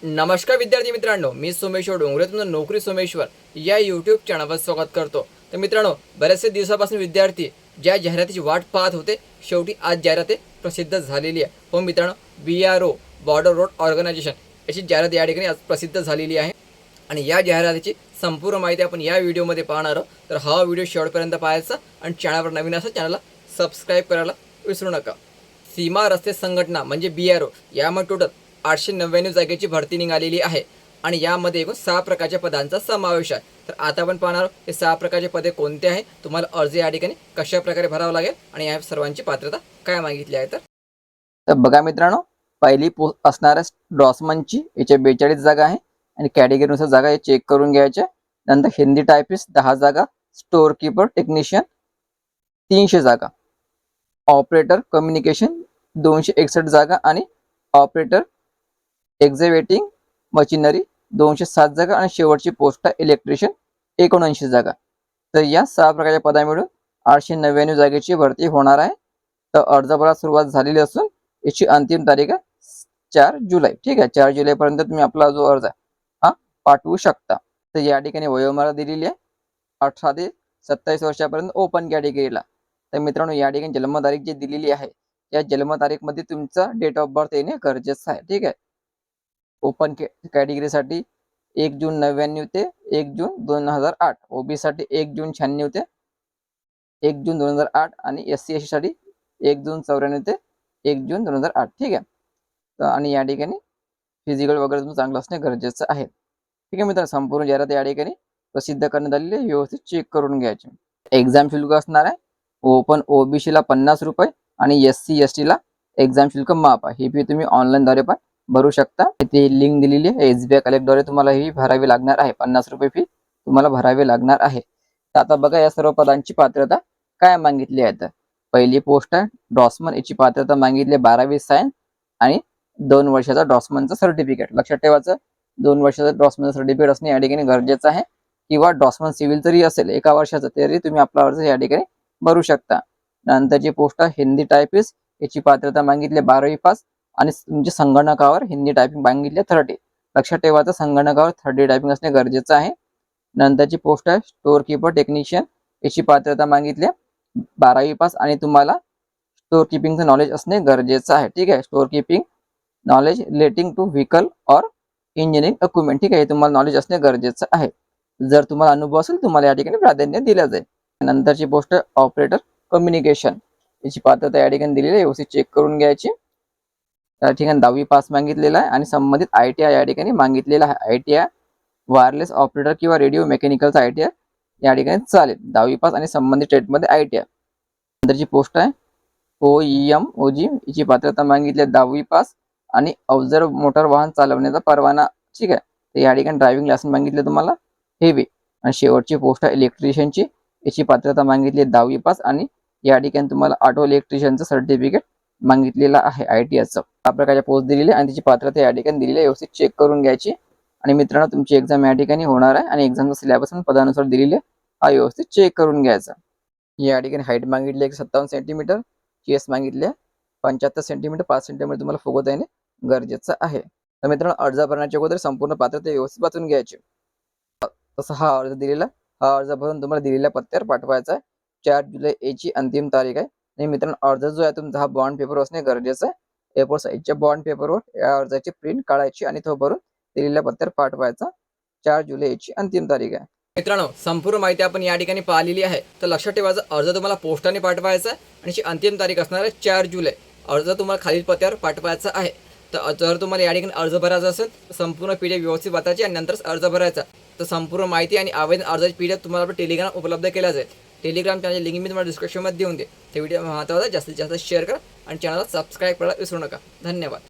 नमस्कार विद्यार्थी मित्रांनो, मी सोमेश्वर डोंगरे तुमचं नोकरी सोमेश्वर या यूट्यूब चॅनलवर स्वागत करतो। तर मित्रांनो, बरेचसे दिवसापासून विद्यार्थी ज्या जाहिरातीची वाट पाहत होते, शेवटी आज जाहिरात प्रसिद्ध झालेली आहे। हो मित्रांनो, BRO बॉर्डर रोड ऑर्गनायझेशन याची जाहिरात या ठिकाणी आज प्रसिद्ध झालेली आहे आणि या जाहिरातीची संपूर्ण माहिती आपण या व्हिडिओमध्ये पाहणार आहोत। तर हा व्हिडिओ शेवटपर्यंत पाहायचा आणि चॅनलवर नवीन असेल चॅनलला सबस्क्राईब करायला विसरू नका। सीमा रस्ते संघटना म्हणजे BRO यामध्ये टोटल 899 जागेची भरती निघालेली आहे आणि यामध्ये एकूण 6 प्रकारच्या पदांचा समावेश आहे। तर आता आपण पाहणार आहोत हे 6 प्रकारचे पदे कोणते आहे, तुम्हाला अर्ज या ठिकाणी कशा प्रकारे भरावा लागेल आणि या सर्वांची पात्रता काय मागितली आहे। तर बघा मित्रांनो, पहिली पोस्ट असणार आहे ड्रॉसमनची, याच्या 42 जागा आहे आणि कॅटेगरीनुसार जागा हे चेक करून घ्यायच्या। नंतर हिंदी टायपिस्ट 10 जागा, स्टोअर कीपर टेक्निशियन 300 जागा, ऑपरेटर कम्युनिकेशन 261 जागा आणि ऑपरेटर एक्झिक्युटिव्ह मशिनरी 207 जागा आणि शेवटची पोस्ट आहे इलेक्ट्रिशियन 79 जागा। तर या 6 प्रकारच्या पदा मिळून 899 जागेची भरती होणार आहे। तर अर्ज भरायला सुरुवात झालेली असून याची अंतिम तारीख आहे 4 जुलै। ठीक आहे, 4 जुलैपर्यंत तुम्ही आपला जो अर्ज आहे हा पाठवू शकता। तर या ठिकाणी वयोमर्यादा दिलेली आहे 18 ते 27 वर्षापर्यंत ओपन कॅटेगरीला। तर मित्रांनो, या ठिकाणी जन्मतारीख जी दिलेली आहे या जन्मतारीखमध्ये तुमचा डेट ऑफ बर्थ येणे गरजेचं आहे। ठीक आहे, ओपन कॅटेगरीसाठी 1 जून 99 ते 1 जून 2008, ओबी साठी 1 जून 96 ते 1 जून 2008 आणि SC/ST साठी 1 जून 94 ते 1 जून 2008। ठीक आहे, तर आणि या ठिकाणी फिजिकल वगैरे तुमचं चांगलं असणे गरजेचं आहे। ठीक आहे मित्रांनो, संपूर्ण जाहिरात या ठिकाणी प्रसिद्ध करण्यात आलेली आहे, व्यवस्थित चेक करून घ्यायचे। एक्झाम शुल्क असणार आहे ओपन OBC ला 50 रुपये आणि SC/ST ला एक्झाम शुल्क माफ आहे। ही फी तुम्ही ऑनलाईन द्वारे पण भरू शकता। इथे लिंक दिलेली आहे, SBI कलेक्ट द्वारे तुम्हाला ही भरावी लागणार आहे। 50 रुपये फी तुम्हाला भरावी लागणार आहे। तर आता बघा या सर्व पदांची पात्रता काय मागितली आहे। तर पहिली पोस्ट आहे ड्रॉसमन, याची पात्रता मागितली 12वी सायन्स आणि 2 वर्षाचा ड्रॉसमनचं सर्टिफिकेट। लक्षात ठेवायचं, 2 वर्षाचा ड्रॉसमनचं सर्टिफिकेट असणे या ठिकाणी गरजेचं आहे, किंवा ड्रॉसमन सिव्हिल जरी असेल 1 वर्षाचं तरी तुम्ही आपला अर्ज या ठिकाणी भरू शकता। नंतरची पोस्ट आहे हिंदी टायपिस्ट, याची पात्रता मागितली 12वी पास आणि तुमच्या संगणकावर हिंदी टायपिंग मागितले 30। लक्षात ठेवायचं, संगणकावर 30 टायपिंग असणे गरजेचं आहे। नंतरची पोस्ट आहे स्टोअर कीपर टेक्निशियन, याची पात्रता मागितली 12वी पास आणि तुम्हाला स्टोअर कीपिंगचं नॉलेज असणे गरजेचं आहे। ठीक आहे, store keeping knowledge relating to vehicle और इंजिनिअरिंग इक्विपमेंट। ठीक आहे, हे तुम्हाला नॉलेज असणे गरजेचं आहे। जर तुम्हाला अनुभव असेल तुम्हाला या ठिकाणी प्राधान्य दिलं जाईल। नंतरची पोस्ट ऑपरेटर कम्युनिकेशन, याची पात्रता या ठिकाणी दिलेली आहे, व्यवस्थित चेक करून घ्यायची। त्या ठिकाणी 10वी पास मागितलेला आहे आणि संबंधित ITI या ठिकाणी मागितलेला आहे। ITI वायरलेस ऑपरेटर किंवा रेडिओ मेकॅनिकलचा ITI या ठिकाणी चालेल। 10वी पास आणि संबंधित ट्रेडमध्ये ITI। नंतरची पोस्ट आहे OEM OG, याची पात्रता मागितली 10वी पास आणि अवजड मोटार वाहन चालवण्याचा परवाना। ठीक आहे, तर या ठिकाणी ड्रायव्हिंग लायसन्स मागितले तुम्हाला हेवी। आणि शेवटची पोस्ट आहे इलेक्ट्रिशियनची, याची पात्रता मागितली 10वी पास आणि या ठिकाणी तुम्हाला ऑटो इलेक्ट्रिशियनचं सर्टिफिकेट मागितलेला आहे ITIचं। या प्रकारच्या पोस्ट दिलेली आणि त्याची पात्रता या ठिकाणी दिलेली आहे, व्यवस्थित चेक करून घ्यायची। आणि मित्रांनो, तुमची एक्झाम या ठिकाणी होणार आहे आणि एक्झामचा सिलेबस पण पदानुसार दिलेले हा व्यवस्थित चेक करून घ्यायचा। या ठिकाणी हाईट मागितली 57 सेंटीमीटर, चेस्ट मागितले 75 सेंटीमीटर, 5 सेंटीमीटर तुम्हाला फुगवता येणे गरजेचं आहे। तर मित्रांनो, अर्ज भरण्याच्या अगोदर संपूर्ण पात्रता व्यवस्थित वाचून घ्यायची। तसा हा अर्ज दिलेला, हा अर्ज भरून तुम्हाला दिलेल्या पत्त्यावर पाठवायचा आहे। 4 जुलै याची अंतिम तारीख आहे। आणि मित्रांनो, अर्ज जो आहे तुमचा हा बॉन्ड पेपर असणे गरजेचं आहे। A4 साईजच्या बॉन्ड पेपरवर या अर्जाची प्रिंट काढायची आणि तो भरून दिलेल्या पत्त्यावर पाठवायचा। 4 जुलै याची अंतिम तारीख आहे। मित्रांनो, संपूर्ण माहिती आपण या ठिकाणी पाहिलेली आहे। तर लक्षात ठेवायचं, अर्ज तुम्हाला पोस्टाने पाठवायचा आहे आणि याची अंतिम तारीख असणार आहे 4 जुलै। अर्ज तुम्हाला खालील पत्त्यावर पाठवायचा आहे। तर जर तुम्हाला या ठिकाणी अर्ज भरायचा असेल तर संपूर्ण PDF व्यवस्थित वाचायची आणि नंतरच अर्ज भरायचा। तर संपूर्ण माहिती आणि आवेदन अर्जाची PDF तुम्हाला आपल्या टेलिग्राम उपलब्ध केला जाईल। टेलिग्राम चॅनल लिंक मी तुम्हाला डिस्क्रिप्शनमध्ये देऊन दे। ते व्हिडिओ महत्त्वाचा जास्तीत जास्त शेअर करा आणि चॅनलला सबस्क्राईब करायला विसरू नका। धन्यवाद।